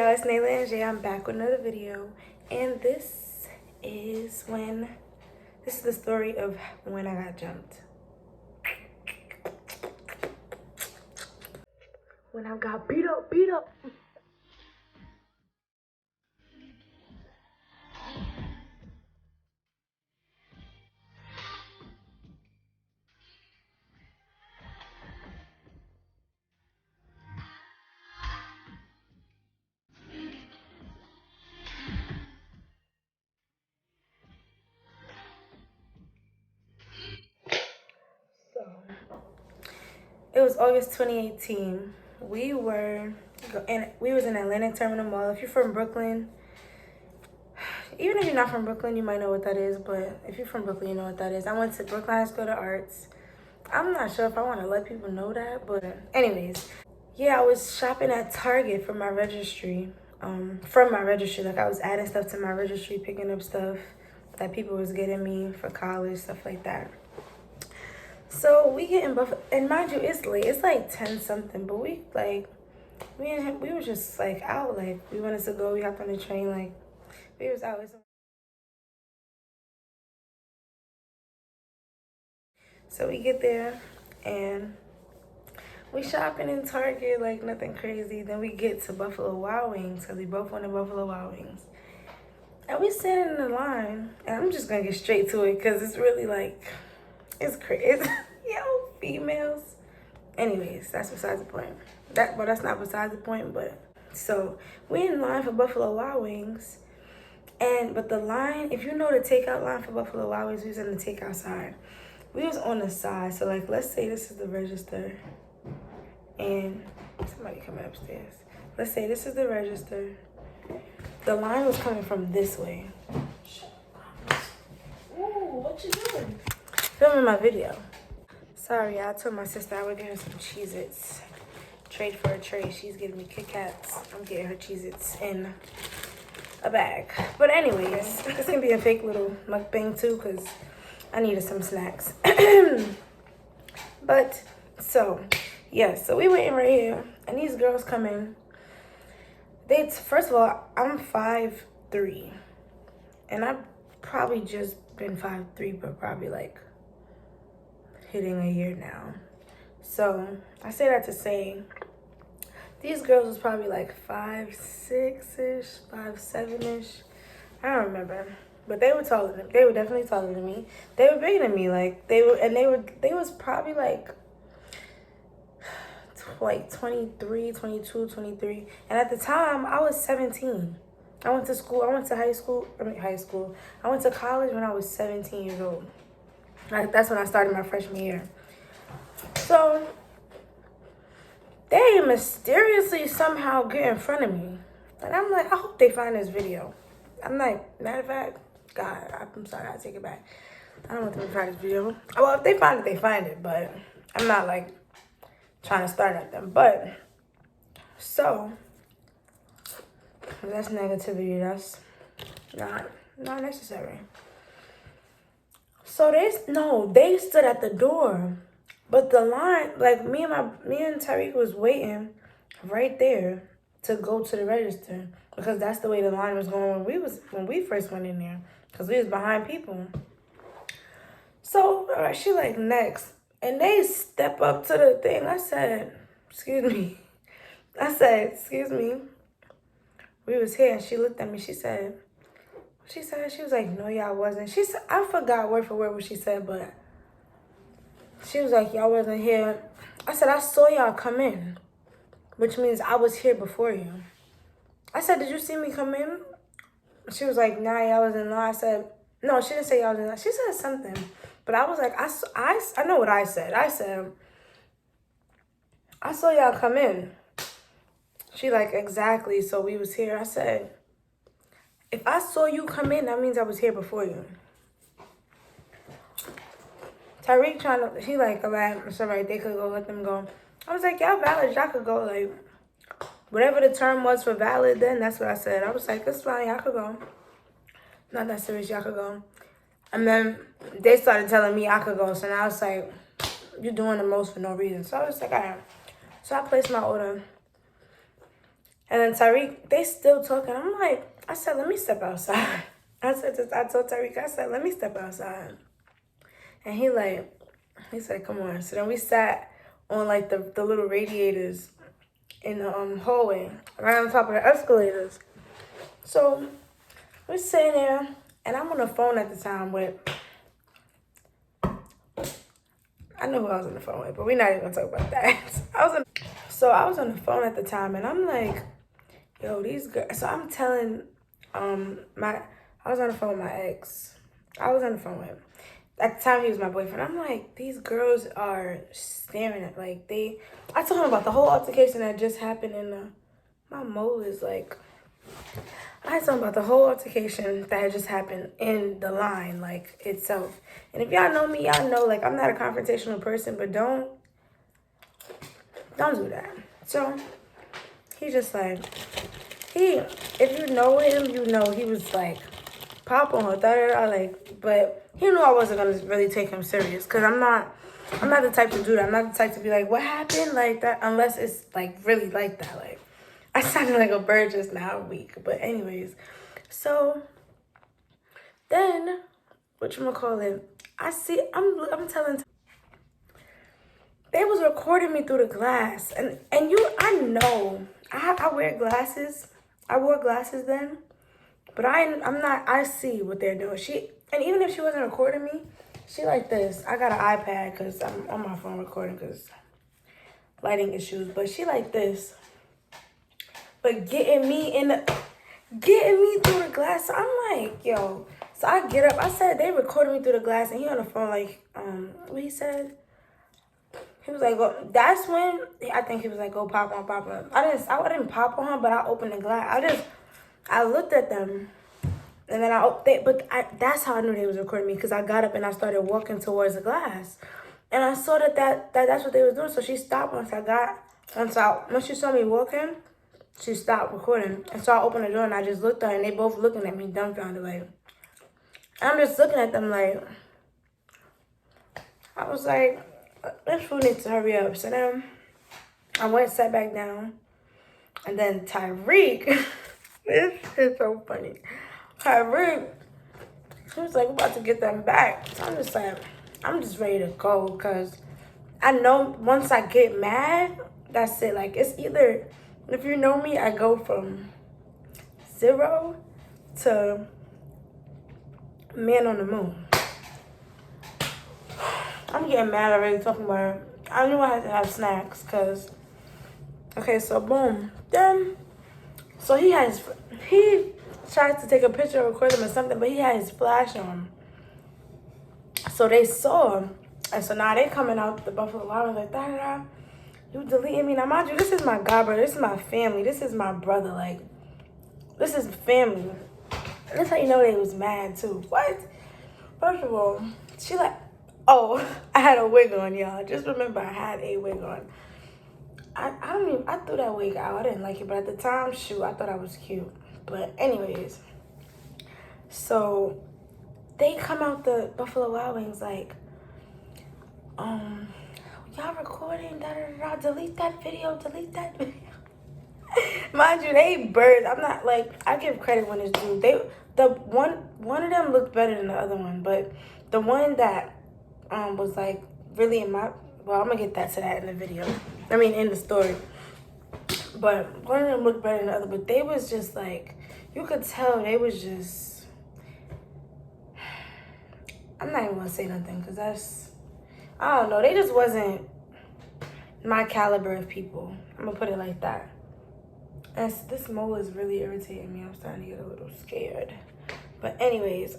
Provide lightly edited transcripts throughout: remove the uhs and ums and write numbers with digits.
y'all, it's Nayla. I'm back with another video, and this is the story of when I got jumped. When I got beat up. So, it was August 2018. We was in Atlantic Terminal Mall. If you're from Brooklyn, even if you're not from Brooklyn, you might know what that is. But if you're from Brooklyn, you know what that is. I went to Brooklyn High School of Arts. I'm not sure if I want to let people know that, but anyways, yeah, I was shopping at Target for my registry. Like I was adding stuff to my registry, picking up stuff that people was getting me for college, stuff like that. So we get in Buffalo, and mind you, it's late. It's like 10 something, but we were just like out. Like we wanted to go. We hopped on the train. Like we was out. So we get there, and we shopping in Target, like nothing crazy. Then we get to Buffalo Wild Wings because we both wanted Buffalo Wild Wings. And we standing in the line, and I'm just gonna get straight to it because it's really like, it's crazy. Yo, females. Anyways, that's besides the point. That's not besides the point, but. So, we in line for Buffalo Wild Wings. But the line, if you know the takeout line for Buffalo Wild Wings, we was on the takeout side. We was on the side, so like, let's say this is the register. And somebody coming upstairs. Let's say this is the register. The line was coming from this way. Ooh, what you doing? Filming my video. Sorry, I told my sister I would get her some Cheez-Its. Trade for a trade. She's getting me Kit Kats. I'm getting her Cheez-Its in a bag. But anyways, this can be a fake little mukbang too, because I needed some snacks. But, so, yeah, so we waiting right here, and these girls come in. First of all, I'm 5'3", and I've probably just been 5'3", but probably like hitting a year now. So I say that to say these girls was probably like 5'6"-ish, 5'7"-ish. I don't remember, but they were taller than. They were definitely taller than me. They were bigger than me. Like they was probably like 23, 22, 23. And at the time, I was 17. I went to school. I went to high school. I went to college when I was 17 years old. That's when I started my freshman year. So, they mysteriously somehow get in front of me. And I'm like, I hope they find this video. I'm like, matter of fact, God, I'm sorry, I take it back. I don't want them to find this video. Well, if they find it, they find it. But I'm not like trying to start at them. But so that's negativity. That's not necessary. So they stood at the door, but the line, like me and Tyreek was waiting right there to go to the register because that's the way the line was going when we first went in there, because we was behind people. So she like next. And they step up to the thing. I said, excuse me. Excuse me. We was here, and she looked at me. She was like, no, y'all wasn't. She said, I forgot word for word what she said, but she was like, y'all wasn't here. I said, I saw y'all come in, which means I was here before you. I said, did you see me come in? She was like, nah, y'all was in line. I said, no, she didn't say y'all was in line. She said something. But I was like, I know what I said. I said, I saw y'all come in. She like, exactly, so we was here. I said, if I saw you come in, that means I was here before you. Tyreek he like, all right, it's all right, they could go, let them go. I was like, y'all valid, y'all could go. Like, whatever the term was for valid then, that's what I said. I was like, it's fine, y'all could go. Not that serious, y'all could go. And then they started telling me I could go. So now I was like, you're doing the most for no reason. So I was like, all right. So I placed my order. And then Tariq, they still talking. I'm like, I said, let me step outside. I told Tariq, I said, let me step outside. And he said, come on. So then we sat on like the little radiators in the hallway, right on top of the escalators. So we're sitting there, and I'm on the phone at the time with, I know who I was on the phone with, but we're not even gonna talk about that. I was on the phone at the time, and I'm like, yo, these girls. So I'm telling, I was on the phone with my ex. I was on the phone with him. At the time, he was my boyfriend. I'm like, these girls are staring at, like, I told him about the whole altercation that just happened my mole is like, I told him about the whole altercation that had just happened in the line, like, itself. And if y'all know me, y'all know, like, I'm not a confrontational person, but don't do that. So, he just like, if you know him, you know he was like, pop on her, like, but he knew I wasn't gonna really take him serious, cause I'm not the type to do that. I'm not the type to be like, what happened, like that, unless it's like really like that. Like, I sounded like a bird just now, weak. But anyways, so then whatchamacallit, I'm telling, they was recording me through the glass, and I know I wear glasses. I wore glasses then. But I'm not, I see what they're doing. And even if she wasn't recording me, she like this. I got an iPad because I'm on my phone recording because lighting issues. But she like this. But getting me through the glass. So I'm like, yo. So I get up. I said, they recorded me through the glass. And he on the phone like, what he said? He was like, oh, that's when, I think he was like, go pop on. I didn't pop on her, but I opened the glass. I looked at them, and then that's how I knew they was recording me, because I got up and I started walking towards the glass, and I saw that's what they was doing. So she stopped once she saw me walking, she stopped recording, and so I opened the door and I just looked at her, and they both looking at me dumbfounded, like, and I'm just looking at them like, I was like, this fool needs to hurry up. So then I went, sat back down, and then Tyreek. This is so funny. Tyreek, he was like, we're about to get them back. So I'm just like, I'm just ready to go, because I know once I get mad, that's it. Like, it's either, if you know me, I go from 0 to man on the moon. I'm getting mad already talking about it. I knew I had to have snacks, because, okay, so boom. Then, so he tried to take a picture or record him or something, but he had his flash on. So they saw him. And so now they coming out the Buffalo Wild Wings like, you deleting me. Now, mind you, this is my god brother. This is my family. This is my brother. Like, this is family. And that's how you know they was mad, too. What? First of all, she like, oh, I had a wig on, y'all. Just remember, I had a wig on. I threw that wig out. I didn't like it, but at the time, shoot, I thought I was cute. But anyways, so they come out the Buffalo Wild Wings like, y'all recording, delete that video. Mind you, they birds. I'm not like, I give credit when it's due. One of them looked better than the other one, but the one that was like really I'm gonna get to that in the video. I mean, in the story. But one of them looked better than the other, but they was just like, you could tell they was just, I'm not even gonna say nothing, because I don't know, they just wasn't my caliber of people. I'm gonna put it like that. And this mole is really irritating me. I'm starting to get a little scared. But anyways,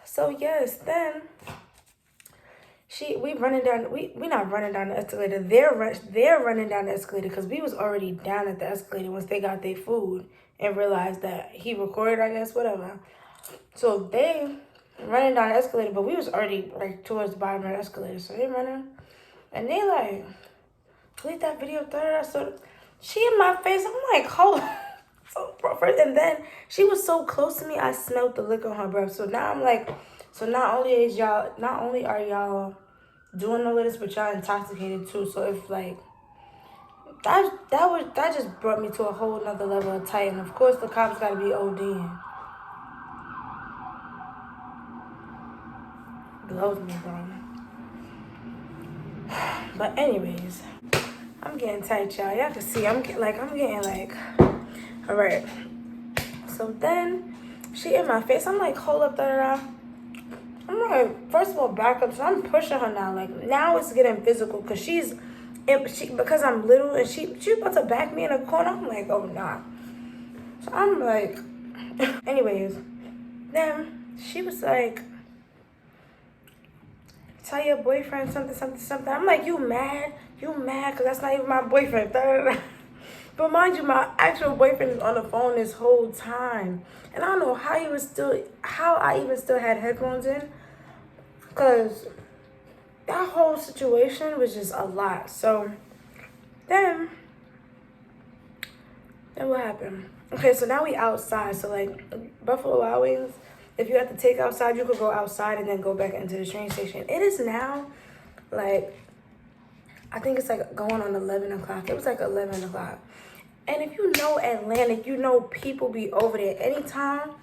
so yes, then we not running down the escalator. They're running down the escalator, because we was already down at the escalator once they got their food and realized that he recorded, I guess, whatever. So they running down the escalator, but we was already like towards the bottom of the escalator. So they running, and they like, delete that video. So she in my face. I'm like, hold on. So first, and then she was so close to me, I smelled the liquor on her breath. So now I'm like, so not only are y'all doing all of this, but y'all intoxicated too. So if like, that just brought me to a whole nother level of tight. And of course, the cops got to be ODing. Blows me, bro. But anyways, I'm getting tight, y'all. Y'all can see I'm getting like, all right. So then she in my face. I'm like, hold up, da da da. I'm like, first of all, back up. So I'm pushing her now. Like, now it's getting physical because because I'm little and she's about to back me in a corner. I'm like, oh, nah. So I'm like, anyways, then she was like, tell your boyfriend something. I'm like, you mad? You mad? Because that's not even my boyfriend. Da, da, da. But mind you, my actual boyfriend is on the phone this whole time. And I don't know how I even still had headphones in. Because that whole situation was just a lot. So then what happened? Okay, so now we outside. So like Buffalo Wild Wings, if you have to take outside, you could go outside and then go back into the train station. It is now like, I think it's like going on 11 o'clock. It was like 11 o'clock. And if you know Atlantic, you know people be over there anytime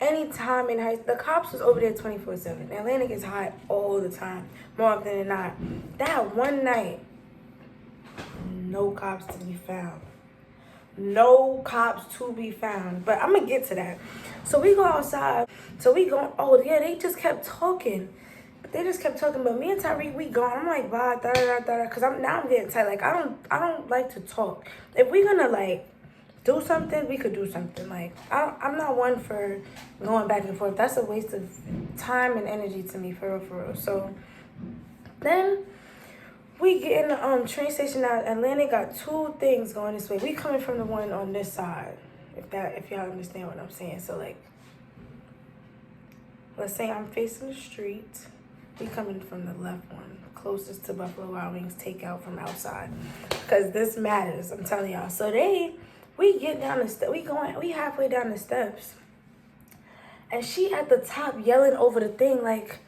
in high school. The cops was over there 24/7. Atlantic is hot all the time, more often than not. That one night, no cops to be found. No cops to be found. But I'm going to get to that. So we go outside. So we go, oh yeah, they just kept talking. They just kept talking, but me and Tyreek, we gone. I'm like, bye, da da da da, because I'm getting tight. Like, I don't like to talk. If we're gonna like do something, we could do something. Like, I'm not one for going back and forth. That's a waste of time and energy to me, for real. So then we get in the train station now. Atlanta got two things going this way. We coming from the one on this side, if y'all understand what I'm saying. So like, let's say I'm facing the street. We coming from the left one, closest to Buffalo Wild Wings takeout from outside. Because this matters, I'm telling y'all. So we get down the steps, we halfway down the steps. And she at the top yelling over the thing, like,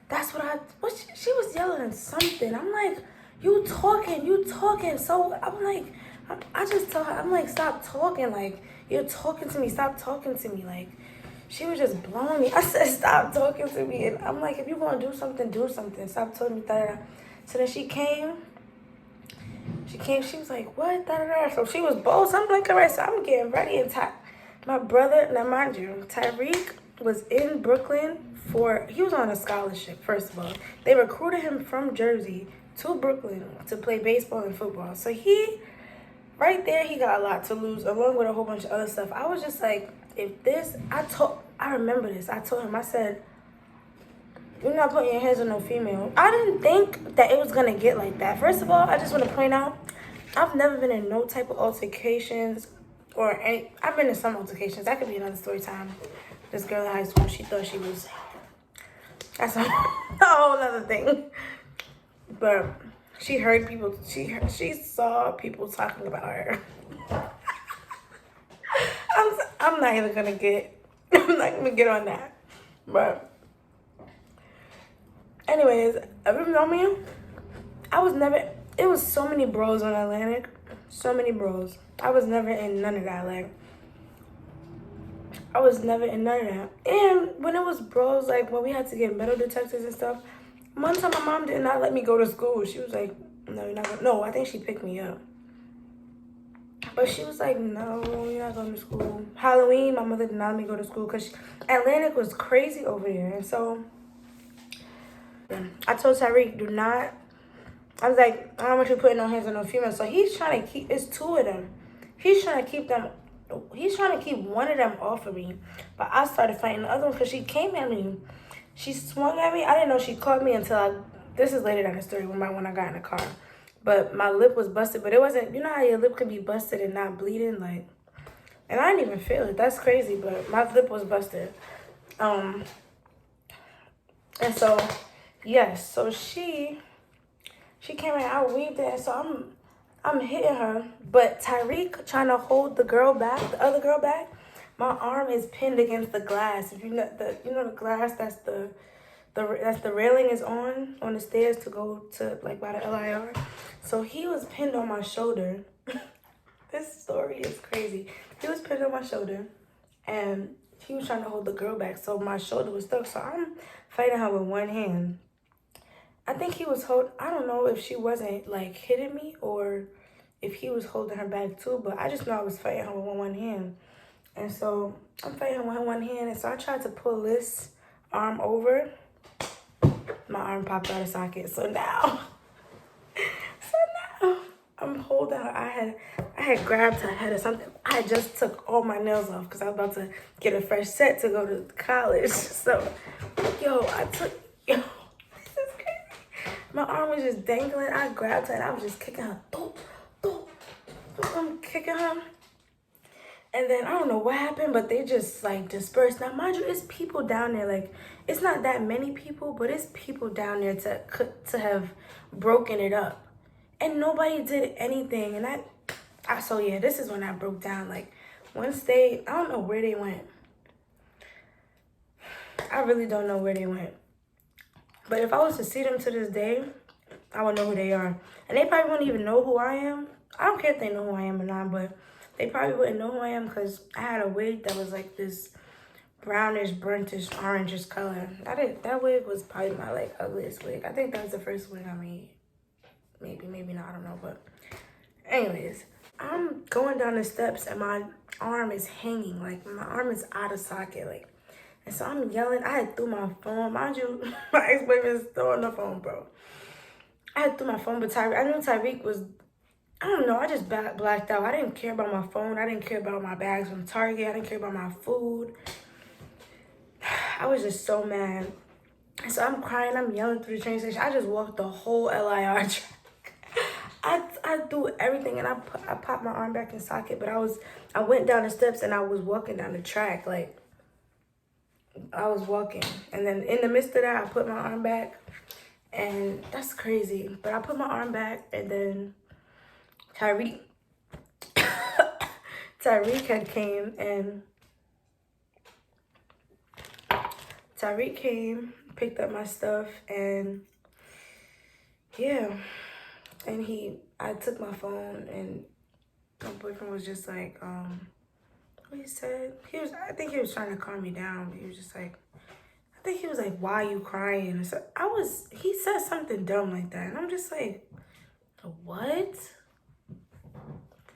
she was yelling something. I'm like, you talking. So I'm like, I just tell her, I'm like, stop talking. Like, you're talking to me, stop talking to me. Like, she was just blowing me. I said, stop talking to me. And I'm like, if you're going to do something, do something. Stop telling me that. So then she came. She was like, what? So she was bold. So I'm like, all right, so I'm getting ready. And my brother, now mind you, Tyreek was in Brooklyn he was on a scholarship, first of all. They recruited him from Jersey to Brooklyn to play baseball and football. So right there, he got a lot to lose, along with a whole bunch of other stuff. I was just like, I remember this. I told him, I said, you're not putting your hands on no female. I didn't think that it was going to get like that. First of all, I just want to point out, I've never been in no type of altercations I've been in some altercations. That could be another story time. This girl in high school, she thought she was, that's a whole other thing. But she heard people, she saw people talking about her. I'm not even gonna get on that. But anyways, ever know me? It was so many bros on Atlantic. So many bros. I was never in none of that. Like, I was never in none of that. And when it was bros, like when we had to get metal detectors and stuff, one time my mom did not let me go to school. She was like, no, you're not going. No, I think she picked me up. But she was like, no, you're not going to school. Halloween, my mother did not let me go to school because Atlantic was crazy over there. And so I told Tyreek, I was like, I don't want you putting no hands on no female. So he's trying to keep, it's two of them. He's trying to keep one of them off of me. But I started fighting the other one because she came at me. She swung at me. I didn't know she caught me until this is later down the story when I got in the car. But my lip was busted. But it wasn't, you know how your lip could be busted and not bleeding? Like, and I didn't even feel it. That's crazy. But my lip was busted. And so, yes. So she came in, I weaved it. So I'm hitting her. But Tyreek trying to hold the other girl back. My arm is pinned against the glass. If you know the glass that's the railing is on the stairs to go to like by the LIR. So he was pinned on my shoulder This story is crazy. He was putting on my shoulder, and he was trying to hold the girl back, so my shoulder was stuck. So I'm fighting her with one hand. I think he was I don't know if she wasn't like hitting me or if he was holding her back too, but I just know I was fighting her with one hand. And so I'm fighting her with one hand, and so I tried to pull this arm over. My arm popped out of socket. So now I'm holding her. I had grabbed her head or something. I had just took all my nails off because I was about to get a fresh set to go to college. So, yo, this is crazy. My arm was just dangling. I grabbed her and I was just kicking her. I'm kicking her. And then I don't know what happened, but they just like dispersed. Now, mind you, it's people down there. Like, it's not that many people, but it's people down there to have broken it up. And nobody did anything. And so yeah, this is when I broke down. Like, once I don't know where they went. I really don't know where they went. But if I was to see them to this day, I would know who they are. And they probably wouldn't even know who I am. I don't care if they know who I am or not, but they probably wouldn't know who I am because I had a wig that was like this brownish, burntish, orangish color. That wig was probably my like ugliest wig. I think that was the first wig I made. Maybe not, I don't know, but anyways, I'm going down the steps and my arm is hanging, like my arm is out of socket, like, and so I'm yelling. I had threw my phone, mind you, my ex-boyfriend's still on the phone, bro. I had threw my phone, but I knew Tyreek was, I don't know, I just blacked out. I didn't care about my phone. I didn't care about my bags from Target. I didn't care about my food. I was just so mad. And so I'm crying. I'm yelling through the train station. I just walked the whole LIR track. I do everything, and I popped my arm back in socket, but I went down the steps, and I was walking down the track. Like, I was walking. And then in the midst of that, I put my arm back. And that's crazy. But I put my arm back, and then Tyreek had came, and Tyreek came, picked up my stuff, and yeah. And I took my phone, and my boyfriend was just like, what he said? I think he was trying to calm me down, but he was just like, I think he was like, why are you crying? So he said something dumb like that. And I'm just like, what?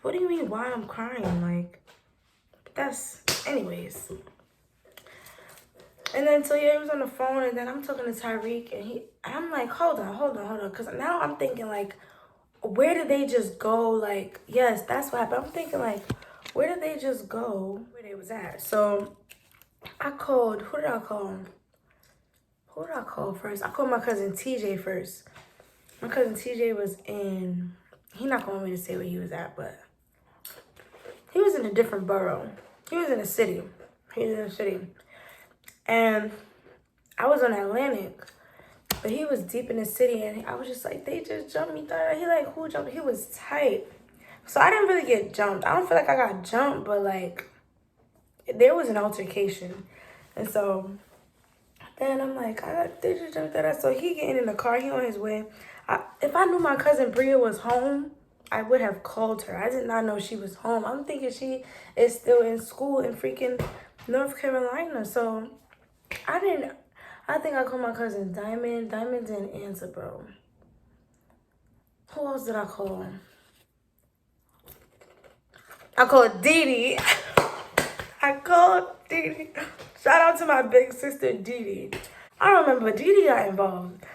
What do you mean why I'm crying? Like, anyways. And then, so yeah, he was on the phone, and then I'm talking to Tyreek, and I'm like, hold on. Because now I'm thinking, like, where did they just go? Like, yes, that's what happened. I'm thinking, like, where did they just go? Where they was at. So I called, who did I call? Who did I call first? I called my cousin TJ first. My cousin TJ was he not going to want me to say where he was at, but he was in a different borough. He was in a city. And I was on Atlantic, but he was deep in the city, and I was just like, they just jumped me. He like, who jumped? He was tight. So I didn't really get jumped. I don't feel like I got jumped, but like, there was an altercation. And so then I'm like, they just jumped that. So he getting in the car, he on his way. If I knew my cousin Bria was home, I would have called her. I did not know she was home. I'm thinking she is still in school in freaking North Carolina. So I think I called my cousin Diamond. Diamond didn't answer, bro. Who else did I call? I called Dee. Shout out to my big sister, Dee. I don't remember, but Dee got involved.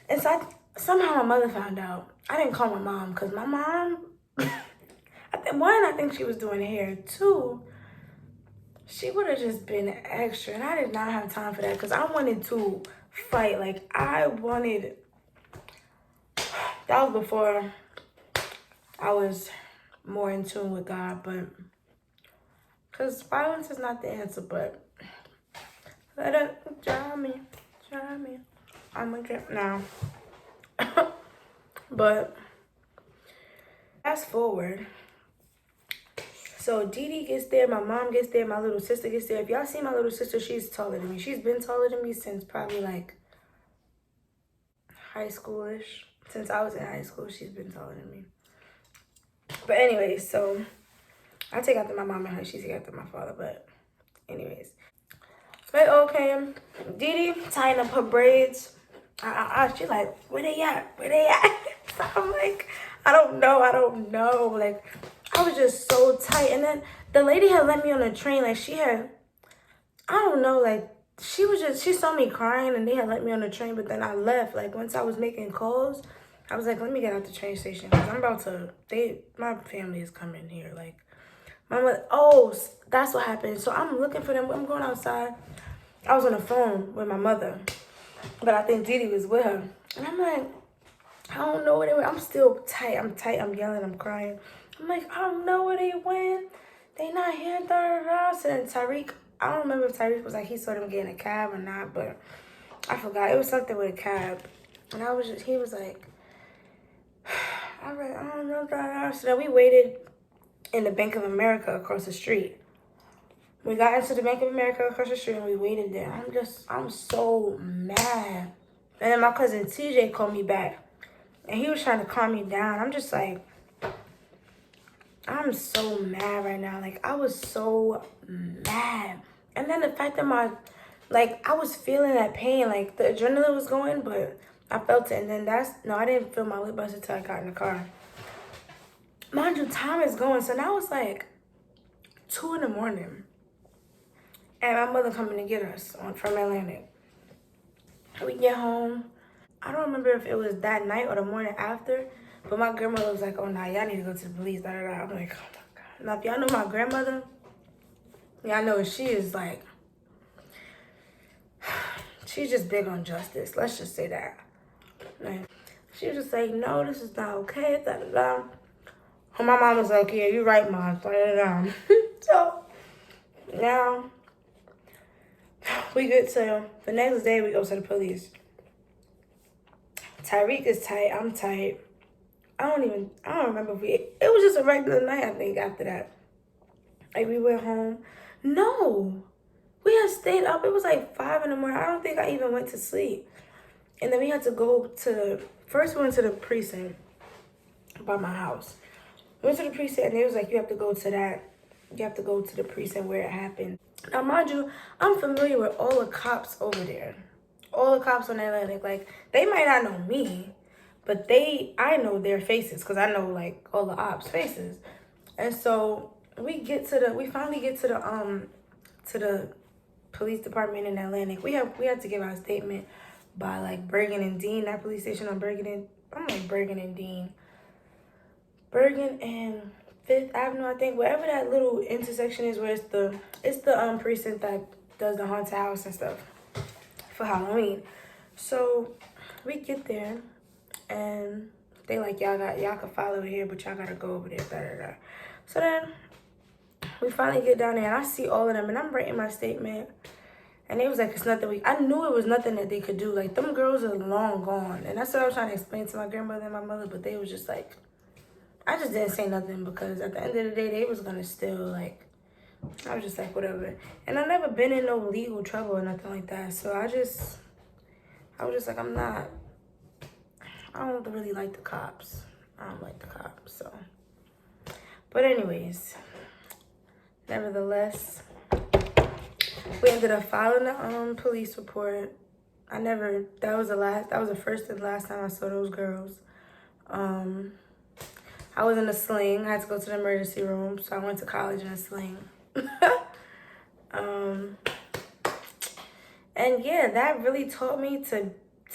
And so somehow my mother found out. I didn't call my mom because my mom, I think she was doing hair. Two, she would have just been extra. And I did not have time for that because I wanted to fight. Like, that was before I was more in tune with God. But, because violence is not the answer, but let it try me. I'm going to get now. But fast forward. So Dee gets there, my mom gets there, my little sister gets there. If y'all see my little sister, she's taller than me. She's been taller than me since probably like high schoolish. Since I was in high school, she's been taller than me. But anyways, so I take after my mom and her. She take after my father. But anyways. But okay. Didi tying up her braids. She like, where they at? Where they at? So I'm like, I don't know. Like, I was just so tight. And then the lady had let me on the train. Like, I don't know, like, she saw me crying and they had let me on the train, but then I left. Like, once I was making calls, I was like, let me get out the train station because I'm about to, my family is coming here. Like, my mother, that's what happened. So I'm looking for them. I'm going outside. I was on the phone with my mother, but I think Didi was with her. And I'm like, I don't know where they went. I'm still tight. I'm tight. I'm yelling. I'm crying. I'm like, I don't know where they went. They not here. So then Tariq, I don't remember if Tariq was like, he saw them getting a cab or not, but I forgot. It was something with a cab. And he was like, I don't know. So then we waited in the Bank of America across the street. We got into the Bank of America across the street and we waited there. I'm so mad. And then my cousin TJ called me back. And he was trying to calm me down. I'm just like, I'm so mad right now. Like, I was so mad. And then the fact that I was feeling that pain. Like, the adrenaline was going, but I felt it. And then I didn't feel my lip bust until I got in the car. Mind you, time is going. So now it's like 2 in the morning. And my mother coming to get us from Atlantic. We get home. I don't remember if it was that night or the morning after, but my grandmother was like, oh, nah, y'all need to go to the police. I'm like, oh, my God. Now, if y'all know my grandmother, y'all know she is like, she's just big on justice. Let's just say that. Like, she was just like, no, this is not okay. Da-da-da. My mom was like, yeah, you're right, Mom. Da-da-da. So, now, we get to, the next day, we go to the police. Tyreek is tight. I'm tight. I don't remember it was just a regular night, I think, after that. Like, we went home. No. We had stayed up. It was like 5 in the morning. I don't think I even went to sleep. And then we had to go first we went to the precinct by my house. We went to the precinct and they was like, you have to go to the precinct where it happened. Now, mind you, I'm familiar with all the cops over there. All the cops on Atlantic. Like, they might not know me, but I know their faces because I know, like, all the ops' faces. And so we finally get to the police department in Atlantic. We had to give our statement by, like, Bergen and Dean, that police station on Bergen and Dean. Bergen and 5th Avenue, I think, wherever that little intersection is where it's the precinct that does the haunted house and stuff for Halloween. So we get there and they like, y'all can follow here, but y'all gotta go over there. Da-da-da. So then we finally get down there and I see all of them and I'm writing my statement. And they was like, it's nothing I knew it was nothing that they could do. Like, them girls are long gone. And that's what I was trying to explain to my grandmother and my mother, but they was just like, I just didn't say nothing because at the end of the day, they was gonna still, like, I was just like, whatever. And I've never been in no legal trouble or nothing like that. So I was just like, I don't really like the cops. I don't like the cops, so. But anyways, nevertheless, we ended up filing the police report. That was the first and last time I saw those girls. I was in a sling. I had to go to the emergency room, so I went to college in a sling. And yeah, that really taught me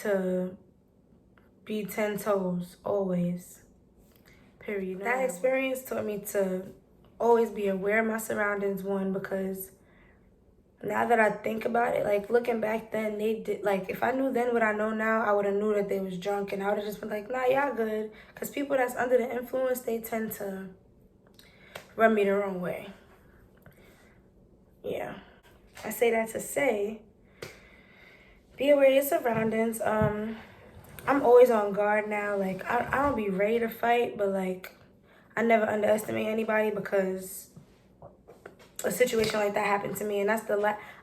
to be 10 toes, always. Period. That experience taught me to always be aware of my surroundings, one, because now that I think about it, like, looking back then, they did, like, if I knew then what I know now, I would have knew that they was drunk, and I would have just been like, nah, y'all good. Because people that's under the influence, they tend to run me the wrong way. Yeah. I say that to say, be aware of your surroundings. I'm always on guard now. Like, I don't be ready to fight, but, like, I never underestimate anybody because a situation like that happened to me, and that's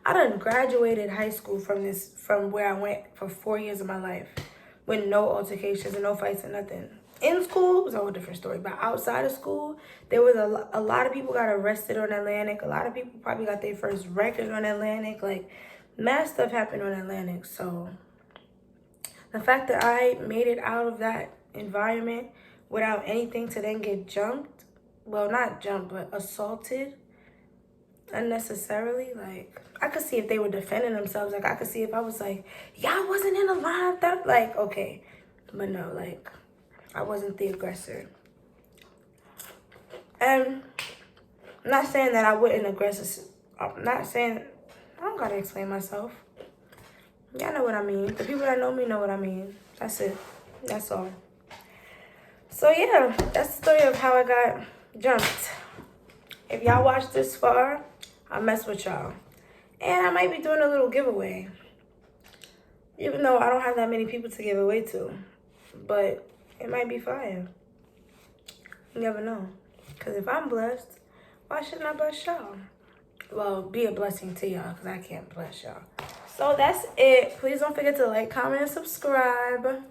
I done graduated high school from where I went for 4 years of my life with no altercations and no fights and nothing. In school, it was a whole different story. But outside of school, there was a lot of people got arrested on Atlantic. A lot of people probably got their first records on Atlantic. Like, mad stuff happened on Atlantic. So the fact that I made it out of that environment without anything to then get jumped, well, not jumped, but assaulted unnecessarily, like, I could see if they were defending themselves. Like, I could see if I was like, yeah, I wasn't in a line, that, like, okay. But no, like, I wasn't the aggressor. And I'm not saying that I wouldn't aggress. I'm not saying, I don't gotta explain myself. Y'all know what I mean. The people that know me know what I mean. That's it. That's all. So yeah, that's the story of how I got jumped. If y'all watched this far, I mess with y'all. And I might be doing a little giveaway. Even though I don't have that many people to give away to. But it might be fire. You never know. Because if I'm blessed, why shouldn't I bless y'all? Well, be a blessing to y'all, because I can't bless y'all. So that's it. Please don't forget to like, comment, and subscribe.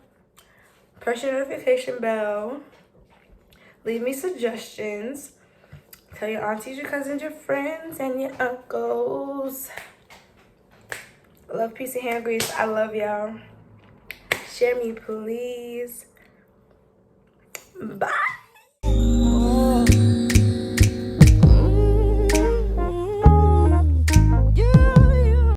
Press your notification bell. Leave me suggestions. Tell your aunties, your cousins, your friends, and your uncles. Love, peace, and hand grease. I love y'all. Share me, please.